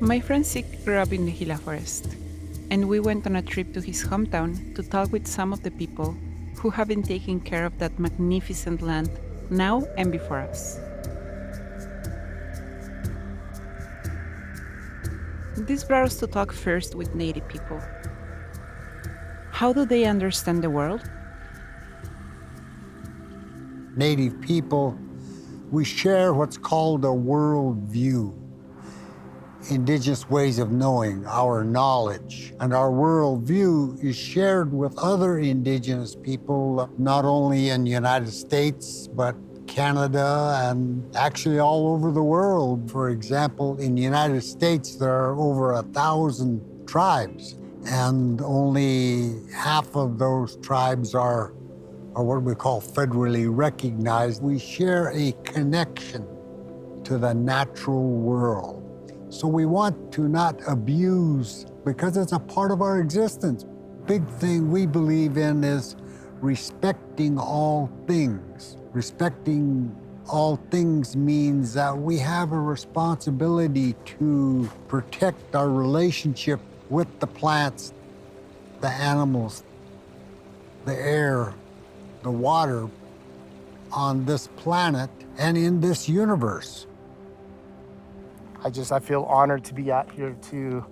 My friend Sig grew up in the Gila forest, and we went on a trip to his hometown to talk with some of the people who have been taking care of that magnificent land now and before us. This brought us to talk first with Native people. How do they understand the world? Native people, we share what's called a world view. Indigenous ways of knowing, our knowledge, and our worldview is shared with other Indigenous people, not only in the United States, but Canada and actually all over the world. For example, in the United States, there are over 1,000 tribes, and only half of those tribes are what we call federally recognized. We share a connection to the natural world. So we want to not abuse, because it's a part of our existence. Big thing we believe in is respecting all things. Respecting all things means that we have a responsibility to protect our relationship with the plants, the animals, the air, the water on this planet and in this universe. I feel honored to be out here, to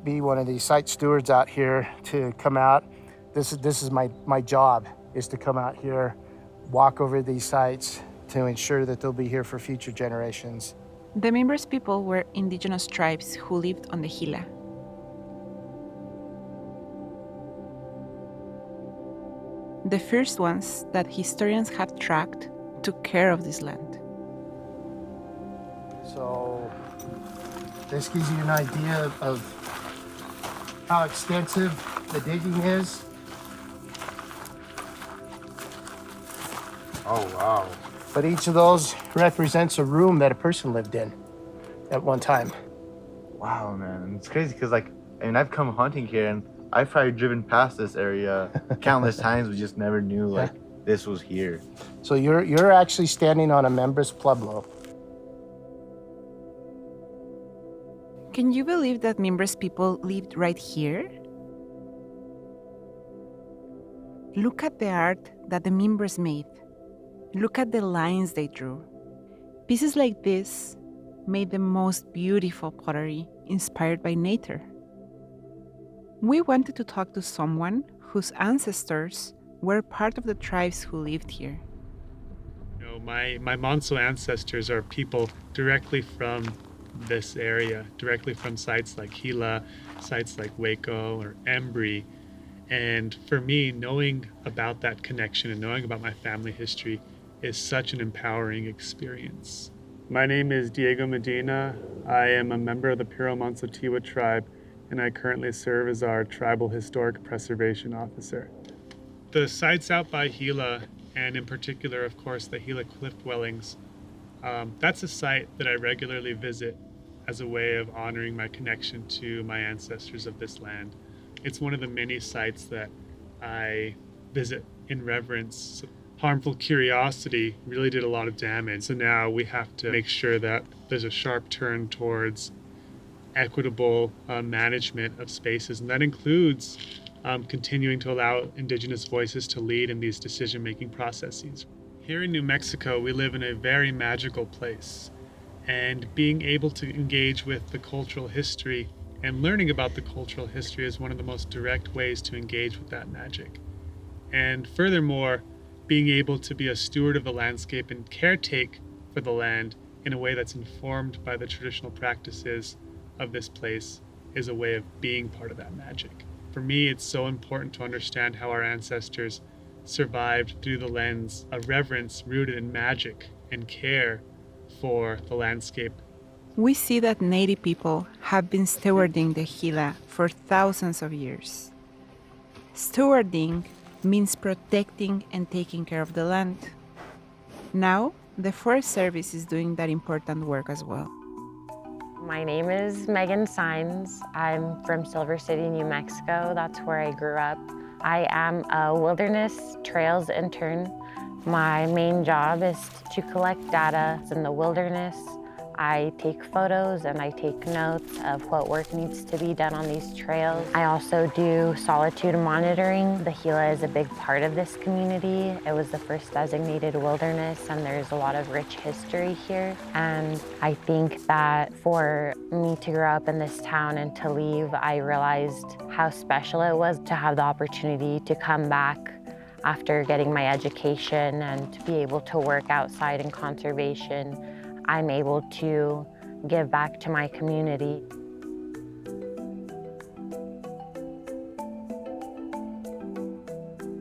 be one of these site stewards out here, to come out. This is my job, is to come out here, walk over these sites to ensure that they'll be here for future generations. The Mimbres people were indigenous tribes who lived on the Gila. The first ones that historians have tracked took care of this land. So this gives you an idea of how extensive the digging is. Oh, wow. But each of those represents a room that a person lived in at one time. Wow, man. It's crazy because, I've come hunting here and I've probably driven past this area countless times, but just never knew, this was here. So you're actually standing on a Mimbres Pueblo. Can you believe that Mimbres people lived right here? Look at the art that the Mimbres made. Look at the lines they drew. Pieces like this made the most beautiful pottery inspired by nature. We wanted to talk to someone whose ancestors were part of the tribes who lived here. You know, my Manso ancestors are people directly from this area, directly from sites like Gila, sites like Waco or Embry. And for me, knowing about that connection and knowing about my family history is such an empowering experience. My name is Diego Medina. I am a member of the Piro Manso Tiwa tribe, and I currently serve as our Tribal Historic Preservation Officer. The sites out by Gila, and in particular, of course, the Gila Cliff Dwellings, that's a site that I regularly visit as a way of honoring my connection to my ancestors of this land. It's one of the many sites that I visit in reverence. Harmful curiosity really did a lot of damage. So now we have to make sure that there's a sharp turn towards equitable management of spaces. And that includes continuing to allow Indigenous voices to lead in these decision-making processes. Here in New Mexico, we live in a very magical place. And being able to engage with the cultural history and learning about the cultural history is one of the most direct ways to engage with that magic. And furthermore, being able to be a steward of the landscape and caretake for the land in a way that's informed by the traditional practices of this place is a way of being part of that magic. For me, it's so important to understand how our ancestors survived through the lens of reverence rooted in magic and care for the landscape. We see that Native people have been stewarding the Gila for thousands of years. Stewarding means protecting and taking care of the land. Now, the Forest Service is doing that important work as well. My name is Megan Sines. I'm from Silver City, New Mexico. That's where I grew up. I am a wilderness trails intern. My main job is to collect data in the wilderness I take photos and I take notes of what work needs to be done on these trails. I also do solitude monitoring. The Gila is a big part of this community. It was the first designated wilderness, and there's a lot of rich history here. And I think that for me to grow up in this town and to leave, I realized how special it was to have the opportunity to come back after getting my education and to be able to work outside in conservation. I'm able to give back to my community.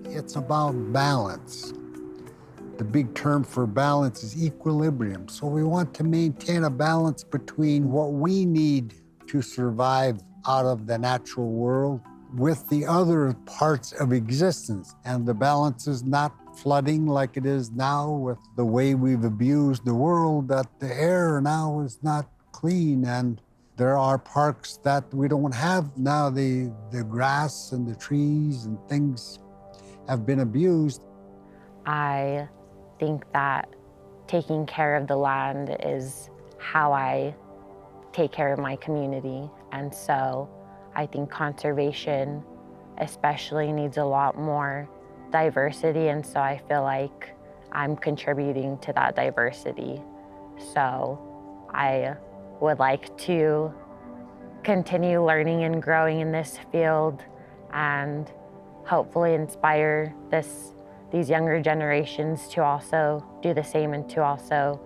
It's about balance. The big term for balance is equilibrium. So we want to maintain a balance between what we need to survive out of the natural world with the other parts of existence. And the balance is not flooding like it is now with the way we've abused the world, that the air now is not clean. And there are parks that we don't have now. The grass and the trees and things have been abused. I think that taking care of the land is how I take care of my community. And so I think conservation especially needs a lot more diversity, and so I feel like I'm contributing to that diversity. So I would like to continue learning and growing in this field and hopefully inspire these younger generations to also do the same and to also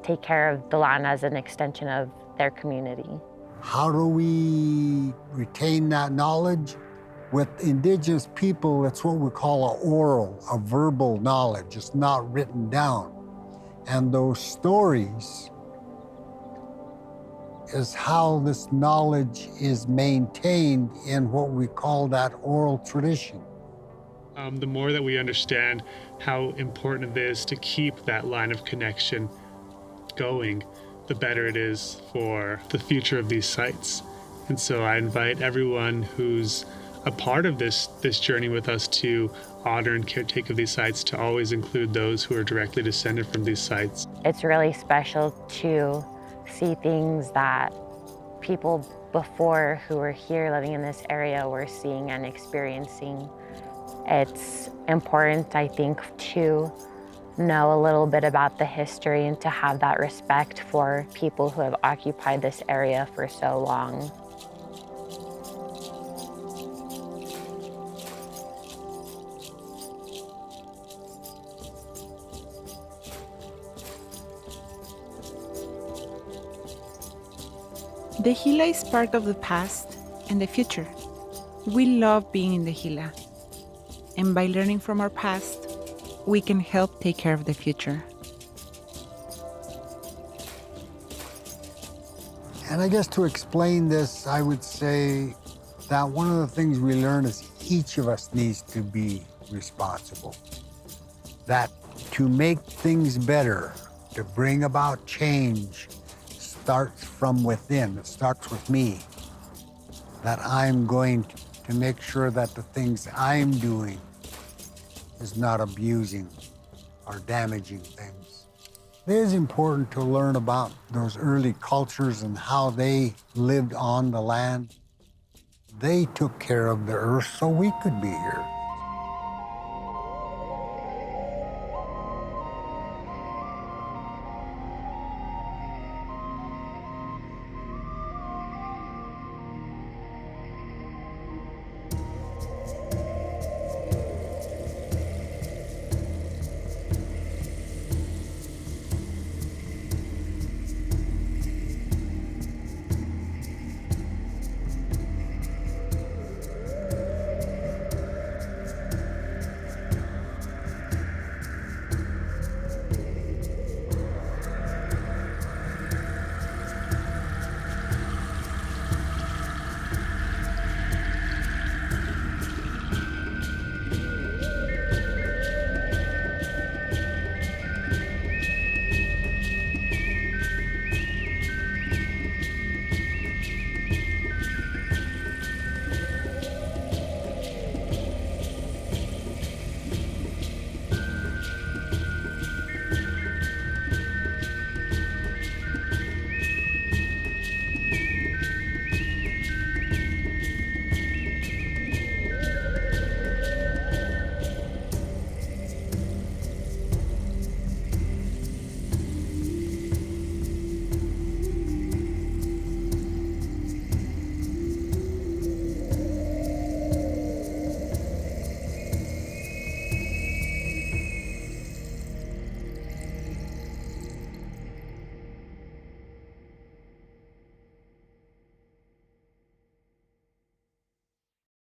take care of the land as an extension of their community. How do we retain that knowledge? With Indigenous people, it's what we call an oral, a verbal knowledge. It's not written down. And those stories is how this knowledge is maintained in what we call that oral tradition. The more that we understand how important it is to keep that line of connection going, the better it is for the future of these sites. And so I invite everyone who's a part of this journey with us to honor and caretake of these sites, to always include those who are directly descended from these sites. It's really special to see things that people before who were here living in this area were seeing and experiencing. It's important, I think, to know a little bit about the history and to have that respect for people who have occupied this area for so long. The Gila is part of the past and the future. We love being in the Gila, and by learning from our past, we can help take care of the future. And I guess to explain this, I would say that one of the things we learn is each of us needs to be responsible. That to make things better, to bring about change, starts from within. It starts with me. That I'm going to make sure that the things I'm doing is not abusing or damaging things. It is important to learn about those early cultures and how they lived on the land. They took care of the earth so we could be here.